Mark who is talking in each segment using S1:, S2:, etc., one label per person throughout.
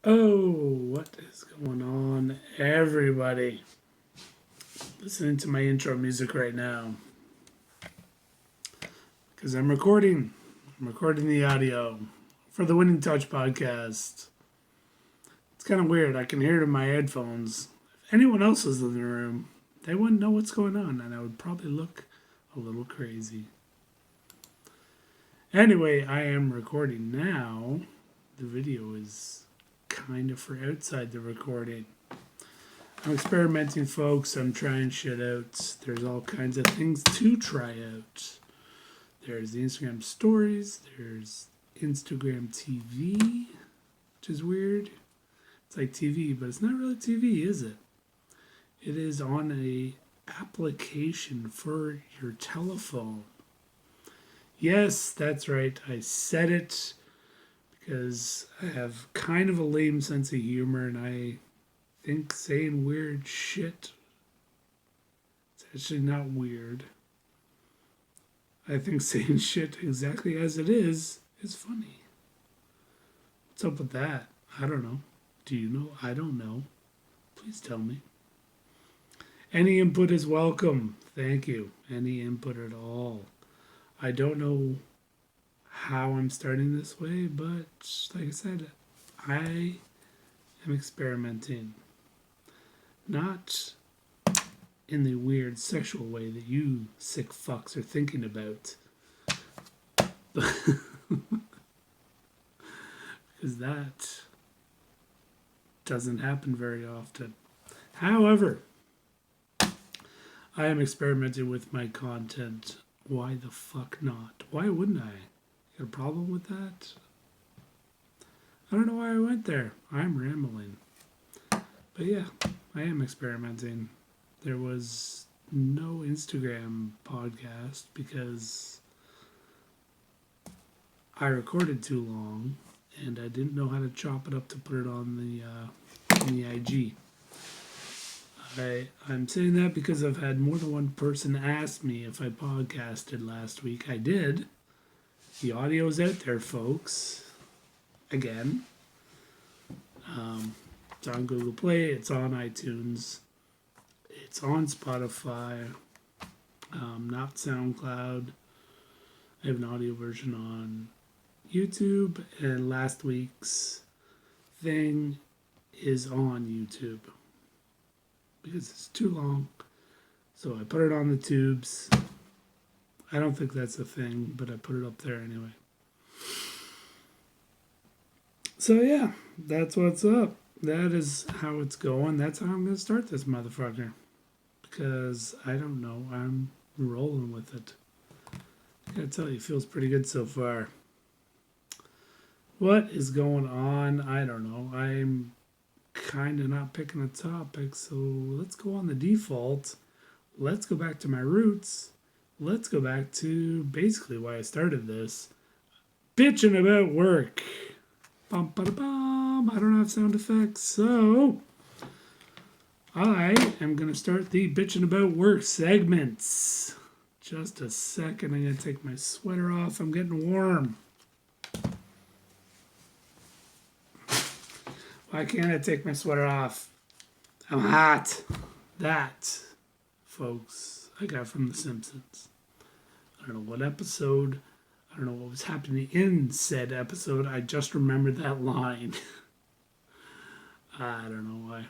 S1: Oh, what is going on, everybody? Listening to my intro music right now because I'm recording. I'm recording the audio for the Winning Touch podcast. It's kind of weird. I can hear it in my headphones. If anyone else was in the room, they wouldn't know what's going on, and I would probably look a little crazy. Anyway, I am recording now. The video is kind of for outside the recording. I'm experimenting, folks. I'm trying shit out. There's all kinds of things to try out. There's the Instagram stories. There's Instagram TV, which is weird. It's like TV, but it's not really TV, is it? It is on a application for your telephone. Yes, that's right. I said it because I have kind of a lame sense of humor, and I think saying weird shit, it's actually not weird. I think saying shit exactly as it is funny. What's up with that? I don't know. Do you know? I don't know. Please tell me. Any input is welcome. Thank you. Any input at all. I don't know how I'm starting this way, but like I said, I am experimenting. Not in the weird sexual way that you sick fucks are thinking about. Because that doesn't happen very often. However, I am experimenting with my content. Why the fuck not? Why wouldn't I? Got a problem with that? I don't know why I went there. I'm rambling. But yeah, I am experimenting. There was no Instagram podcast because I recorded too long and I didn't know how to chop it up to put it on the IG. I'm saying that because I've had more than one person ask me if I podcasted last week. I did. The audio's out there, folks. Again. It's on Google Play. It's on iTunes. It's on Spotify. Not SoundCloud. I have an audio version on YouTube. And last week's thing is on YouTube because it's too long. So I put it on the tubes. I don't think that's a thing, but I put it up there anyway. So yeah, that's what's up. That is how it's going. That's how I'm going to start this motherfucker. Because I don't know. I'm rolling with it. I gotta tell you, it feels pretty good so far. What is going on? I don't know. I'm kind of not picking a topic, so let's go on the default. Let's go back to my roots. Let's go back to basically why I started this. Bitching about work. Bum, ba, da, bum. I don't have sound effects, so I am going to start the bitching about work segments. Just a second. I'm going to take my sweater off. I'm getting warm. Why can't I take my sweater off? I'm hot. That, folks, I got from The Simpsons. I don't know what episode. I don't know what was happening in said episode. I just remembered that line. I don't know why.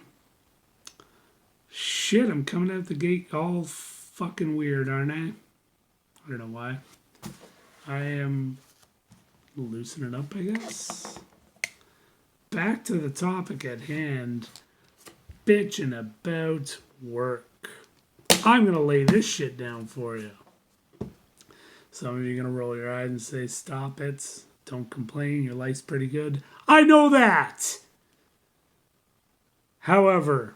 S1: Shit, I'm coming out the gate all fucking weird, aren't I? I don't know why. I am loosening up, I guess. Back to the topic at hand. Bitching about work. I'm going to lay this shit down for you. Some of you are going to roll your eyes and say, stop it. Don't complain. Your life's pretty good. I know that. However,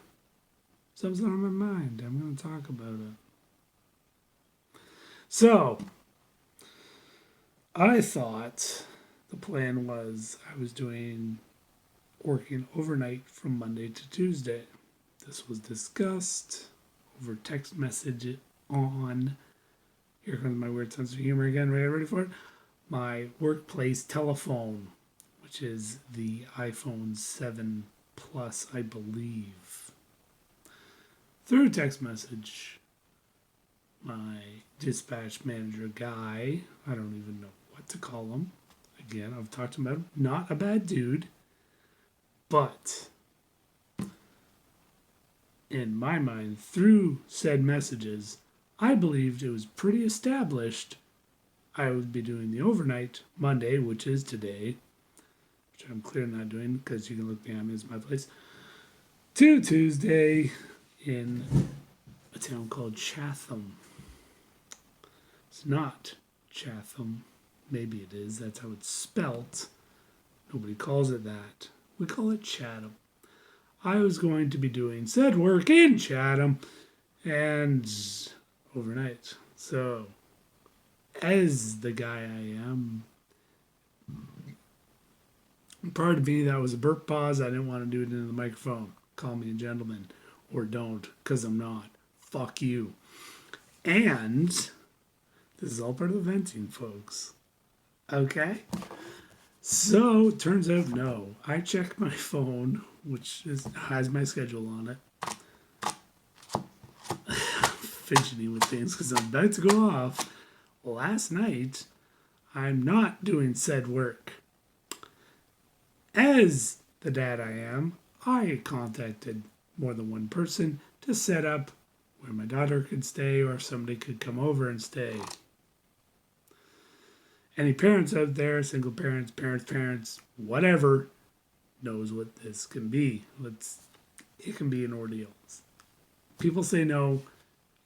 S1: something's on my mind. I'm going to talk about it. So, I thought the plan was I was working overnight from Monday to Tuesday. This was discussed over text message on, here comes my weird sense of humor again, ready for it, my workplace telephone, which which is the iPhone 7 Plus, I believe. Through text message, my dispatch manager guy, I don't even know what to call him. Again, I've talked about him. Not a bad dude, but in my mind, through said messages, I believed it was pretty established I would be doing the overnight Monday, which is today, which I'm clearly not doing because you can look behind me as my place, to Tuesday in a town called Chatham. It's not Chatham. Maybe it is. That's how it's spelt. Nobody calls it that. We call it Chatham. I was going to be doing said work in Chatham and overnight. So, as the guy I am, pardon me, that was a burp pause. I didn't want to do it into the microphone. Call me a gentleman. Or don't, because I'm not. Fuck you. And this is all part of the venting, folks. Okay? So, turns out no. I checked my phone, which has my schedule on it. Fidgeting with things because I'm about to go off. Last night, I'm not doing said work. As the dad I am, I contacted more than one person to set up where my daughter could stay or somebody could come over and stay. Any parents out there, single parents, parents, whatever, knows what this can be. It can be an ordeal. People say no,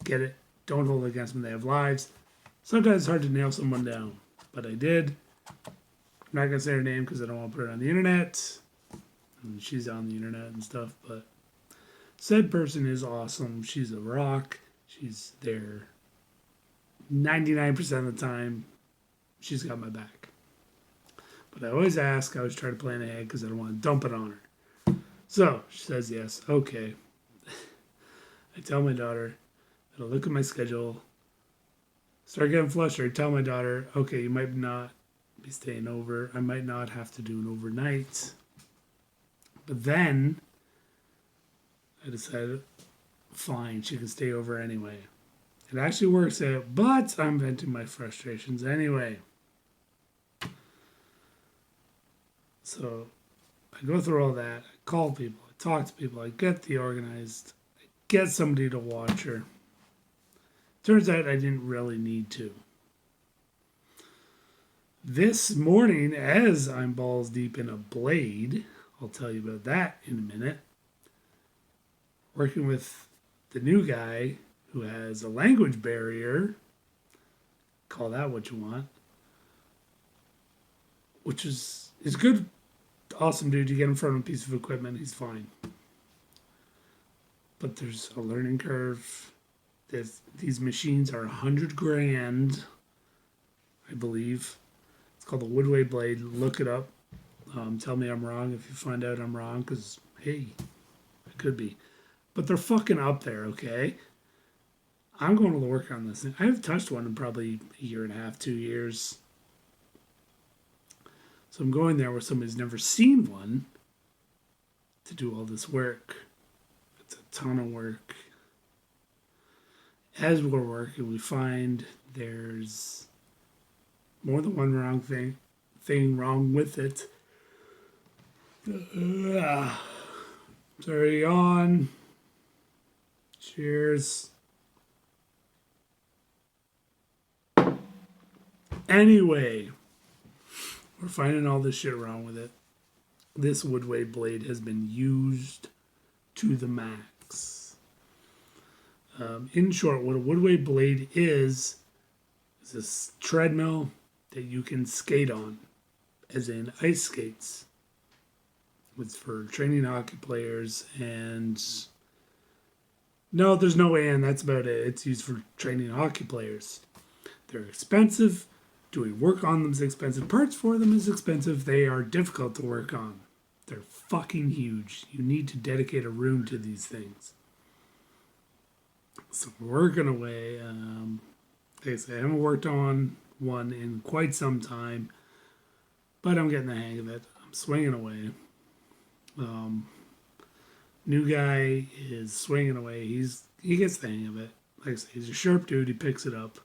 S1: get it, don't hold it against them, they have lives. Sometimes it's hard to nail someone down, but I did. I'm not going to say her name because I don't want to put it on the internet. And she's on the internet and stuff, but said person is awesome. She's a rock. She's there 99% of the time. She's got my back. But I always ask, I always try to plan ahead because I don't want to dump it on her. So she says yes. Okay. I tell my daughter, I look at my schedule, start getting flustered. Tell my daughter, okay, you might not be staying over. I might not have to do an overnight. But then I decided, fine, she can stay over anyway. It actually works out, but I'm venting my frustrations anyway. So I go through all that. I call people. I talk to people. I get the organized. I get somebody to watch her. Turns out I didn't really need to. This morning, as I'm balls deep in a blade, I'll tell you about that in a minute, working with the new guy who has a language barrier, call that what you want, which is good, awesome dude. You get in front of a piece of equipment, he's fine. But there's a learning curve. These machines are $100,000, I believe. It's called the Woodway Blade. Look it up. Tell me I'm wrong if you find out I'm wrong, because, hey, I could be. But they're fucking up there, okay? I'm going to work on this thing. I haven't touched one in probably a year and a half, 2 years. So I'm going there where somebody's never seen one to do all this work. It's a ton of work. As we're working, we find there's more than one wrong thing wrong with it. Sorry, on. Cheers. Anyway, we're finding all this shit wrong with it. This Woodway blade has been used to the max. In short, what a Woodway blade is this treadmill that you can skate on, as in ice skates. It's for training hockey players, and no, there's no way in. That's about it. It's used for training hockey players. They're expensive. Doing work on them is expensive. Parts for them is expensive. They are difficult to work on. They're fucking huge. You need to dedicate a room to these things. So we're working away. Like I say, I haven't worked on one in quite some time, but I'm getting the hang of it. I'm swinging away. New guy is swinging away. He gets the hang of it. Like I say, he's a sharp dude. He picks it up,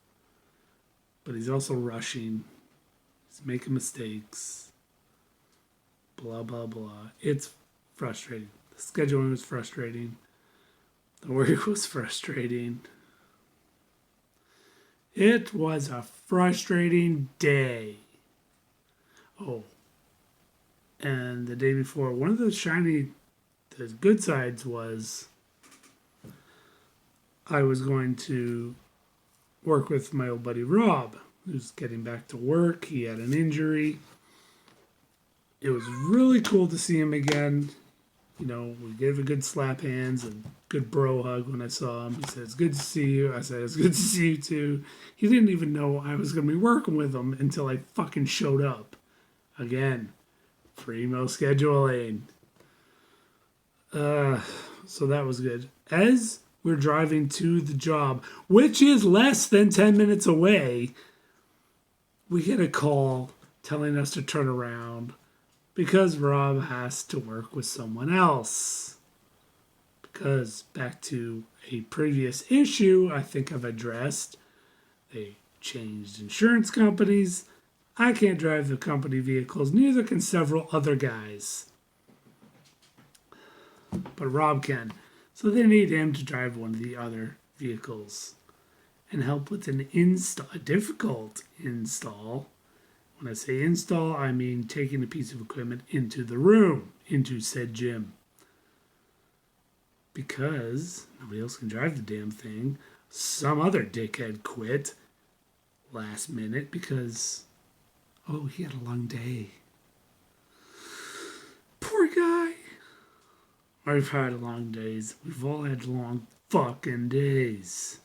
S1: but he's also rushing. He's making mistakes. Blah blah blah. It's frustrating. The scheduling was frustrating. The work was frustrating. It was a frustrating day. Oh, and the day before, one of the good sides was I was going to work with my old buddy Rob, who's getting back to work. He had an injury. It was really cool to see him again. You know, we gave a good slap hands and good bro hug when I saw him. He said, "It's good to see you." I said, "It's good to see you too." He didn't even know I was going to be working with him until I fucking showed up. Again, primo scheduling. So that was good. As we're driving to the job, which is less than 10 minutes away, we get a call telling us to turn around because Rob has to work with someone else. Because back to a previous issue I think I've addressed, they changed insurance companies. I can't drive the company vehicles, neither can several other guys. But Rob can. So they need him to drive one of the other vehicles and help with an a difficult install. When I say install, I mean taking a piece of equipment into the room, into said gym. Because nobody else can drive the damn thing. Some other dickhead quit last minute because, he had a long day. Poor guy. I've had long days. We've all had long fucking days.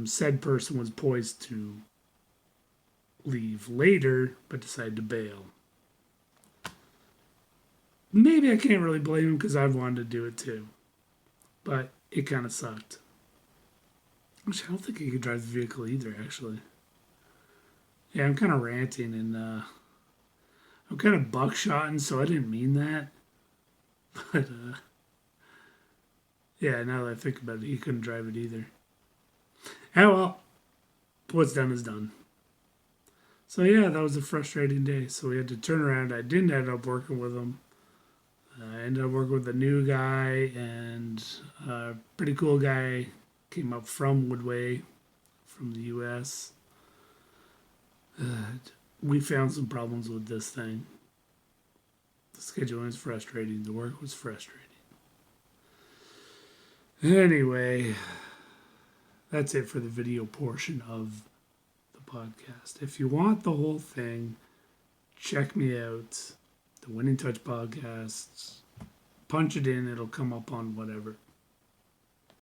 S1: Said person was poised to leave later, but decided to bail. Maybe I can't really blame him because I've wanted to do it too. But it kind of sucked. Which I don't think he could drive the vehicle either, actually. Yeah, I'm kind of ranting and I'm kind of buckshotting, so I didn't mean that. But, yeah, now that I think about it, he couldn't drive it either. Oh, well, what's done is done. So, yeah, that was a frustrating day. So we had to turn around. I didn't end up working with him. I ended up working with a new guy, and a pretty cool guy came up from Woodway, from the U.S. We found some problems with this thing. The scheduling is frustrating. The work was frustrating. Anyway, that's it for the video portion of the podcast. If you want the whole thing, check me out. The Winning Touch Podcasts. Punch it in. It'll come up on whatever.